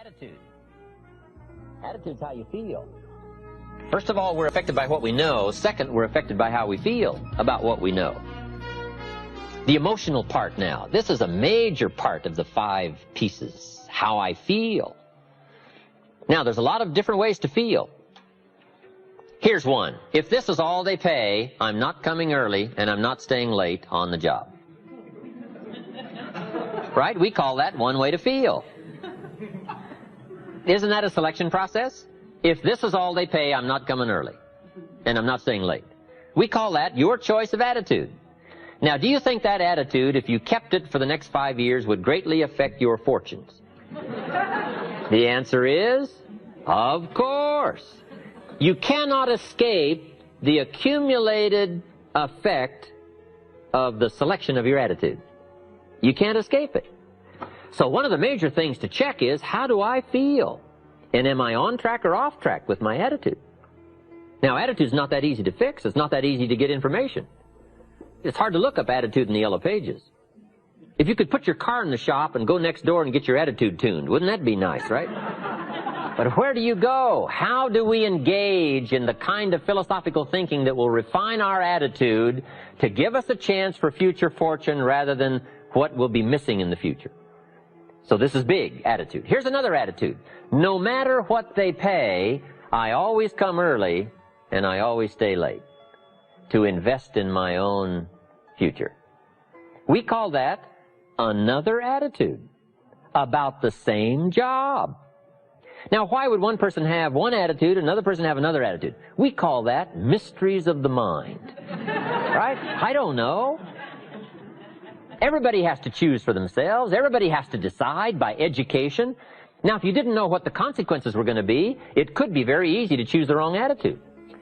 attitude. Attitude's how you feel. First of all, we're affected by what we know. Second, we're affected by how we feel about what we know. The emotional part now. This is a major part of the 5 pieces. How I feel. Now, there's a lot of different ways to feel. Here's one. If this is all they pay, I'm not coming early and I'm not staying late on the job. Right? We call that one way to feel. Isn't that a selection process? If this is all they pay, I'm not coming early and I'm not staying late. We call that your choice of attitude. Now, do you think that attitude, if you kept it for the next 5 years, would greatly affect your fortunes? The answer is, of course. You cannot escape the accumulated effect of the selection of your attitude. You can't escape it. So one of the major things to check is, how do I feel? And am I on track or off track with my attitude? Now, attitude's not that easy to fix. It's not that easy to get information. It's hard to look up attitude in the yellow pages. If you could put your car in the shop and go next door and get your attitude tuned, wouldn't that be nice, right? But where do you go? How do we engage in the kind of philosophical thinking that will refine our attitude to give us a chance for future fortune rather than what will be missing in the future? So this is big, attitude. Here's another attitude. No matter what they pay, I always come early and I always stay late to invest in my own future. We call that another attitude about the same job. Now, why would one person have one attitude, another person have another attitude? We call that mysteries of the mind. Right? I don't know. Everybody has to choose for themselves. Everybody has to decide by education. Now, if you didn't know what the consequences were going to be, it could be very easy to choose the wrong attitude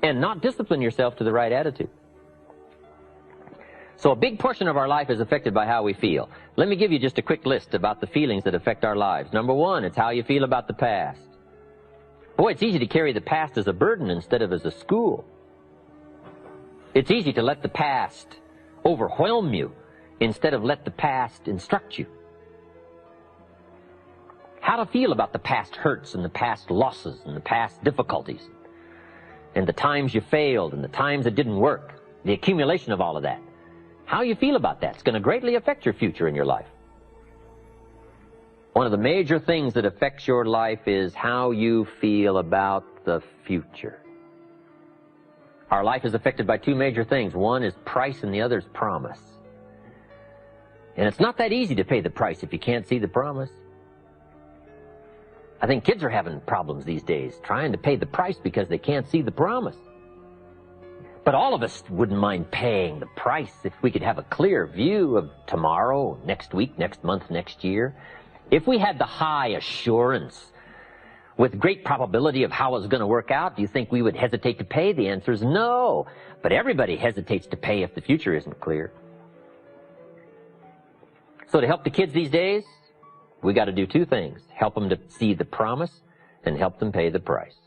and not discipline yourself to the right attitude. So a big portion of our life is affected by how we feel. Let me give you just a quick list about the feelings that affect our lives. Number 1, it's how you feel about the past. Boy, it's easy to carry the past as a burden instead of as a school. It's easy to let the past overwhelm you instead of let the past instruct you. How to feel about the past hurts and the past losses and the past difficulties and the times you failed and the times it didn't work, the accumulation of all of that. How you feel about that is going to greatly affect your future in your life. One of the major things that affects your life is how you feel about the future. Our life is affected by 2 major things. One is price and the other is promise. And it's not that easy to pay the price if you can't see the promise. I think kids are having problems these days trying to pay the price because they can't see the promise. But all of us wouldn't mind paying the price if we could have a clear view of tomorrow, next week, next month, next year. If we had the high assurance with great probability of how it's going to work out, do you think we would hesitate to pay? The answer is no. But everybody hesitates to pay if the future isn't clear. So to help the kids these days, we got to do 2 things. Help them to see the promise and help them pay the price.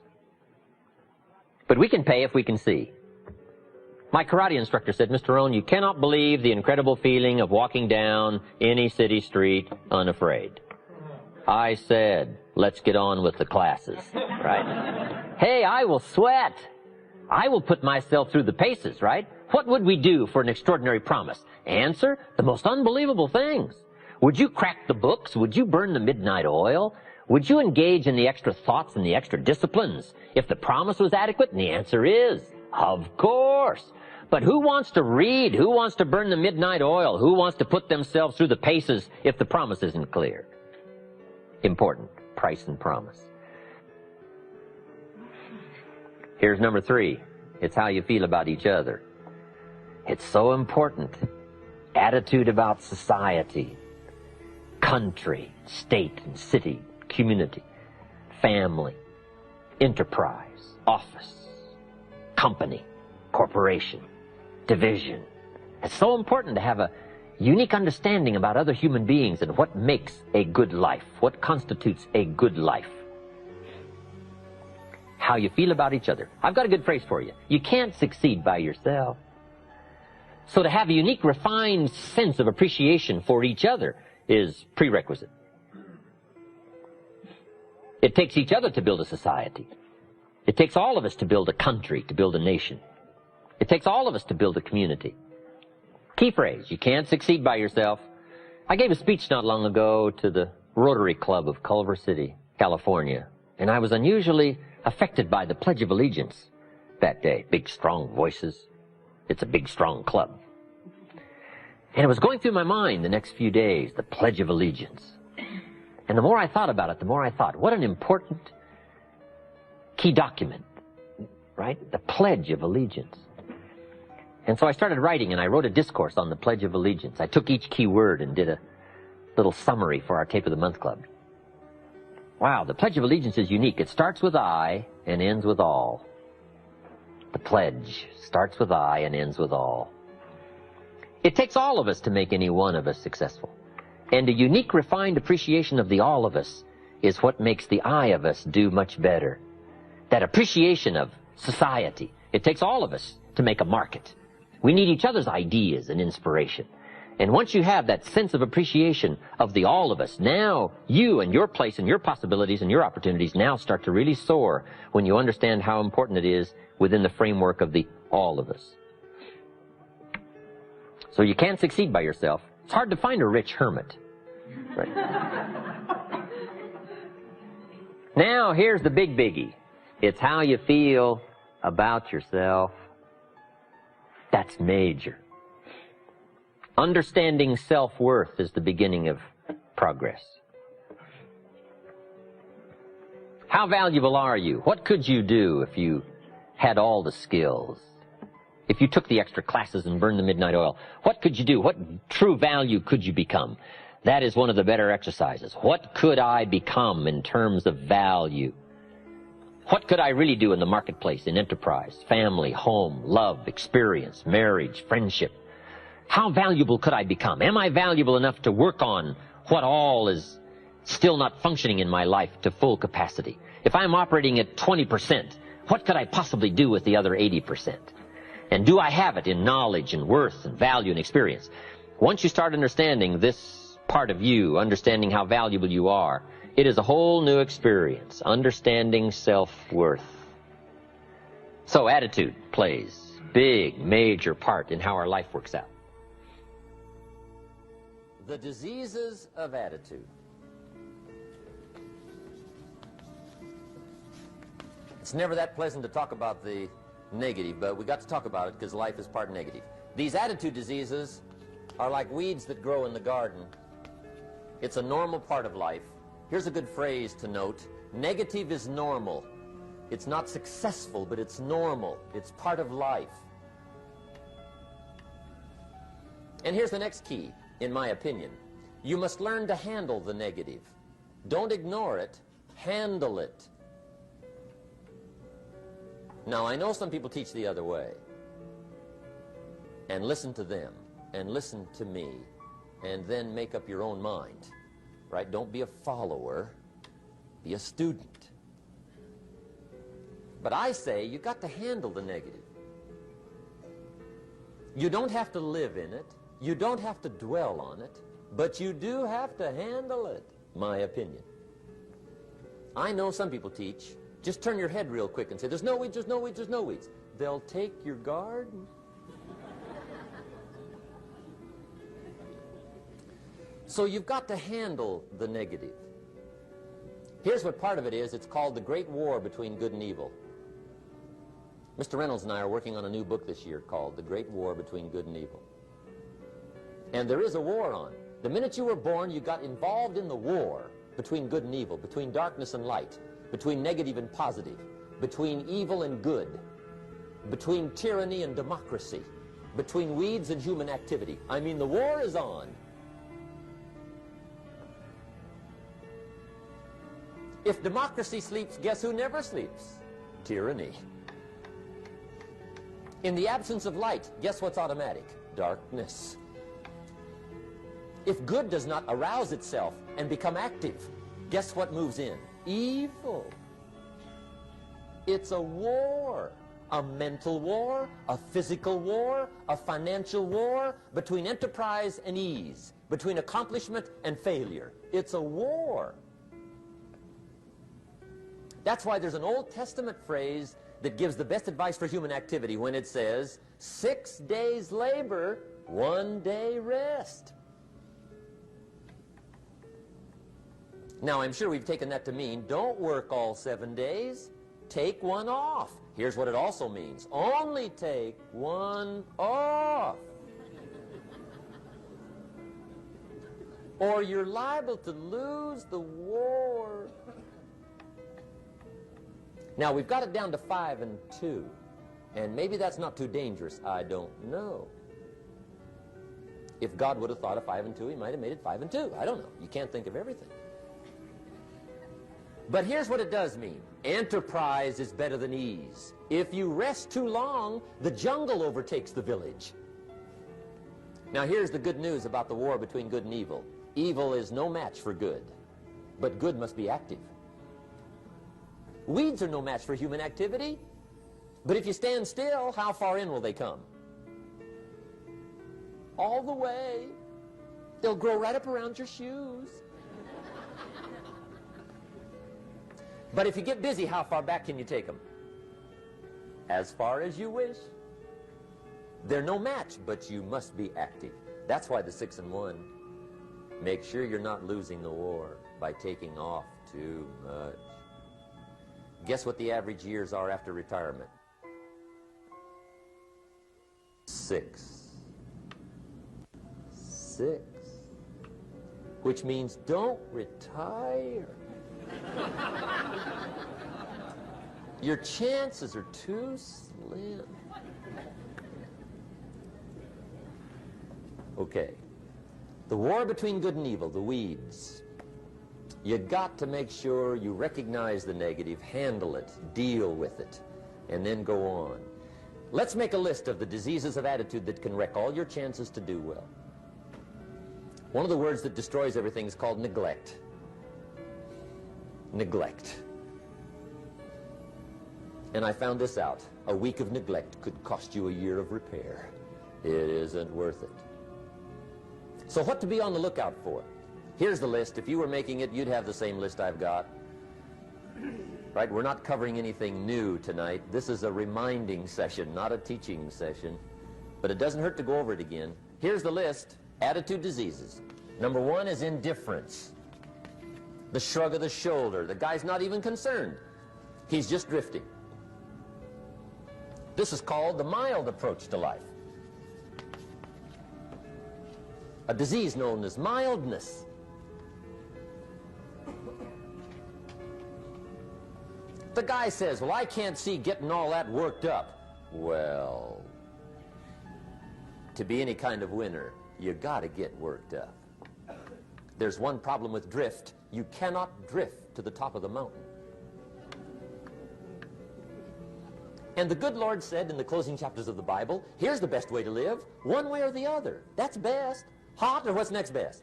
But we can pay if we can see. My karate instructor said, Mr. Rohn, you cannot believe the incredible feeling of walking down any city street unafraid. I said, let's get on with the classes, right? Hey, I will sweat. I will put myself through the paces, right? What would we do for an extraordinary promise? Answer, the most unbelievable things. Would you crack the books? Would you burn the midnight oil? Would you engage in the extra thoughts and the extra disciplines if the promise was adequate? And the answer is, of course. But who wants to read? Who wants to burn the midnight oil? Who wants to put themselves through the paces if the promise isn't clear? Important, price and promise. Here's number 3. It's how you feel about each other. It's so important. Attitude about society, country, state and city, community, family, enterprise, office, company, corporation, division. It's so important to have a unique understanding about other human beings and what makes a good life, what constitutes a good life. How you feel about each other. I've got a good phrase for you. You can't succeed by yourself. So to have a unique, refined sense of appreciation for each other is prerequisite. It takes each other to build a society. It takes all of us to build a country, to build a nation. It takes all of us to build a community. Key phrase, you can't succeed by yourself. I gave a speech not long ago to the Rotary Club of Culver City, California, and I was unusually affected by the Pledge of Allegiance that day. Big, strong voices. It's a big, strong club. And it was going through my mind the next few days, the Pledge of Allegiance. And the more I thought about it, the more I thought, what an important key document, right? The Pledge of Allegiance. And so I started writing, and I wrote a discourse on the Pledge of Allegiance. I took each key word and did a little summary for our Tape of the Month Club. Wow, the Pledge of Allegiance is unique. It starts with I and ends with all. The pledge starts with I and ends with all. It takes all of us to make any one of us successful. And a unique, refined appreciation of the all of us is what makes the I of us do much better. That appreciation of society. It takes all of us to make a market. We need each other's ideas and inspiration. And once you have that sense of appreciation of the all of us, now you and your place and your possibilities and your opportunities now start to really soar when you understand how important it is within the framework of the all of us. So you can't succeed by yourself. It's hard to find a rich hermit. Right? Now here's the big biggie. It's how you feel about yourself. That's major. Understanding self-worth is the beginning of progress. How valuable are you? What could you do if you had all the skills? If you took the extra classes and burned the midnight oil, what could you do? What true value could you become? That is one of the better exercises. What could I become in terms of value? What could I really do in the marketplace, in enterprise, family, home, love, experience, marriage, friendship? How valuable could I become? Am I valuable enough to work on what all is still not functioning in my life to full capacity? If I'm operating at 20%, what could I possibly do with the other 80%? And do I have it in knowledge and worth and value and experience? Once you start understanding this part of you, understanding how valuable you are, it is a whole new experience, understanding self-worth. So attitude plays a big, major part in how our life works out. The diseases of attitude. It's never that pleasant to talk about the negative, but we got to talk about it because life is part negative. These attitude diseases are like weeds that grow in the garden. It's a normal part of life. Here's a good phrase to note. Negative is normal. It's not successful, but it's normal. It's part of life. And here's the next key, in my opinion. You must learn to handle the negative. Don't ignore it. Handle it. Now, I know some people teach the other way. And listen to them. And listen to me. And then make up your own mind. Right? Don't be a follower. Be a student. But I say you got to handle the negative. You don't have to live in it. You don't have to dwell on it. But you do have to handle it. My opinion. I know some people teach, just turn your head real quick and say, there's no weeds, there's no weeds, there's no weeds. They'll take your garden. So you've got to handle the negative. Here's what part of it is. It's called the Great War Between Good and Evil. Mr. Reynolds and I are working on a new book this year called The Great War Between Good and Evil. And there is a war on. The minute you were born, you got involved in the war between good and evil, between darkness and light, between negative and positive, between evil and good, between tyranny and democracy, between weeds and human activity. I mean, the war is on. If democracy sleeps, guess who never sleeps? Tyranny. In the absence of light, guess what's automatic? Darkness. If good does not arouse itself and become active, guess what moves in? Evil. It's a war. A mental war, a physical war, a financial war, between enterprise and ease, between accomplishment and failure. It's a war. That's why there's an Old Testament phrase that gives the best advice for human activity when it says, 6 days labor, 1 day rest. Now, I'm sure we've taken that to mean, don't work all 7 days. Take one off. Here's what it also means. Only take one off. Or you're liable to lose the war. Now, we've got it down to 5 and 2. And maybe that's not too dangerous. I don't know. If God would have thought of 5 and 2, he might have made it 5 and 2. I don't know. You can't think of everything. But here's what it does mean. Enterprise is better than ease. If you rest too long, the jungle overtakes the village. Now here's the good news about the war between good and evil. Evil is no match for good, but good must be active. Weeds are no match for human activity, but if you stand still, how far in will they come? All the way. They'll grow right up around your shoes. But if you get busy, how far back can you take them? As far as you wish. They're no match, but you must be active. That's why the 6 and 1. Make sure you're not losing the war by taking off too much. Guess what the average years are after retirement? 6. 6. Which means don't retire. Your chances are too slim. Okay. The war between good and evil, the weeds. You got to make sure you recognize the negative, handle it, deal with it, and then go on. Let's make a list of the diseases of attitude that can wreck all your chances to do well. One of the words that destroys everything is called neglect. Neglect. And I found this out. A week of neglect could cost you a year of repair. It isn't worth it. So what to be on the lookout for? Here's the list. If you were making it, you'd have the same list I've got. Right? We're not covering anything new tonight. This is a reminding session, not a teaching session. But it doesn't hurt to go over it again. Here's the list. Attitude diseases. Number 1 is indifference. The shrug of the shoulder. The guy's not even concerned. He's just drifting. This is called the mild approach to life. A disease known as mildness. The guy says, well, I can't see getting all that worked up. Well, to be any kind of winner, you got to get worked up. There's one problem with drift. You cannot drift to the top of the mountain. And the good Lord said in the closing chapters of the Bible, here's the best way to live, one way or the other. That's best. Hot or what's next best?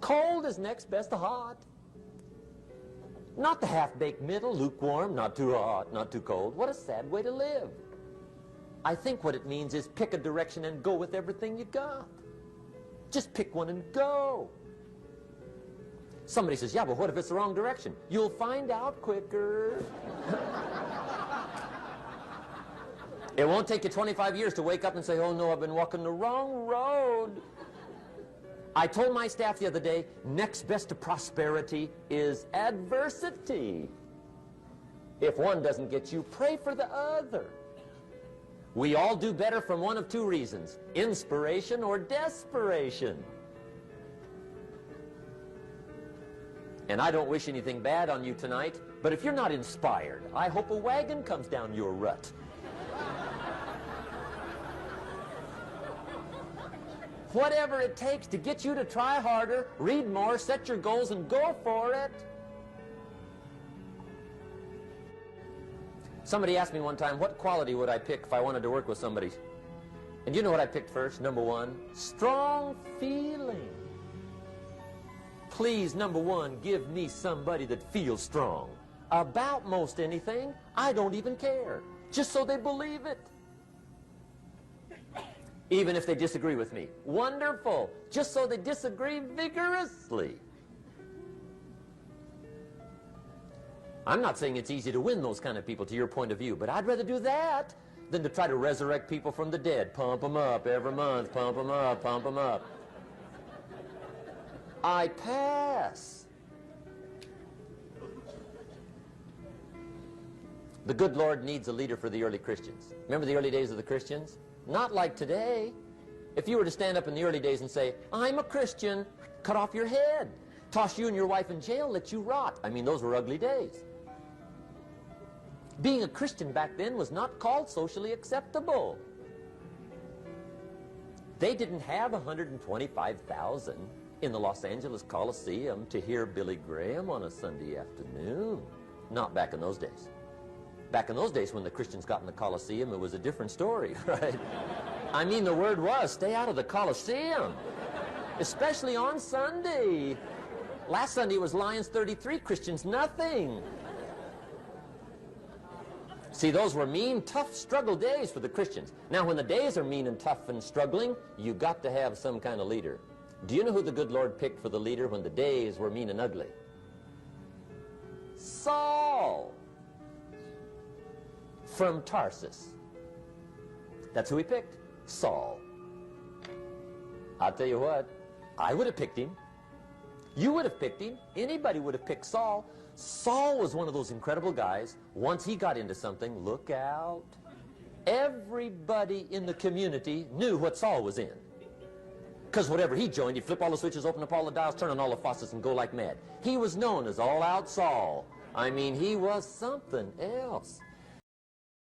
Cold is next best to hot. Not the half-baked middle, lukewarm, not too hot, not too cold. What a sad way to live. I think what it means is pick a direction and go with everything you got. Just pick one and go. Somebody says, yeah, but what if it's the wrong direction? You'll find out quicker. It won't take you 25 years to wake up and say, oh no, I've been walking the wrong road. I told my staff the other day, next best to prosperity is adversity. If one doesn't get you, pray for the other. We all do better from one of 2 reasons, inspiration or desperation. And I don't wish anything bad on you tonight, but if you're not inspired, I hope a wagon comes down your rut. Whatever it takes to get you to try harder, read more, set your goals, and go for it. Somebody asked me one time, what quality would I pick if I wanted to work with somebody? And you know what I picked first? Number 1, strong feeling. Please, number 1, give me somebody that feels strong. About most anything, I don't even care. Just so they believe it. Even if they disagree with me. Wonderful. Just so they disagree vigorously. I'm not saying it's easy to win those kind of people to your point of view, but I'd rather do that than to try to resurrect people from the dead. Pump them up every month, pump them up, pump them up. I pass. The good Lord needs a leader for the early Christians. Remember the early days of the Christians? Not like today. If you were to stand up in the early days and say, I'm a Christian, cut off your head, toss you and your wife in jail, let you rot. I mean, those were ugly days. Being a Christian back then was not called socially acceptable. They didn't have 125,000 in the Los Angeles Coliseum to hear Billy Graham on a Sunday afternoon. Not back in those days. Back in those days when the Christians got in the Coliseum, it was a different story, right? I mean, the word was, stay out of the Coliseum, especially on Sunday. Last Sunday was Lions 33, Christians nothing. See, those were mean, tough struggle days for the Christians. Now, when the days are mean and tough and struggling, you got to have some kind of leader. Do you know who the good Lord picked for the leader when the days were mean and ugly? Saul from Tarsus. That's who he picked, Saul. I'll tell you what, I would have picked him. You would have picked him. Anybody would have picked Saul. Saul was one of those incredible guys. Once he got into something, look out. Everybody in the community knew what Saul was in. Because whatever he joined, he'd flip all the switches, open up all the dials, turn on all the faucets, and go like mad. He was known as All-Out Saul. I mean, he was something else.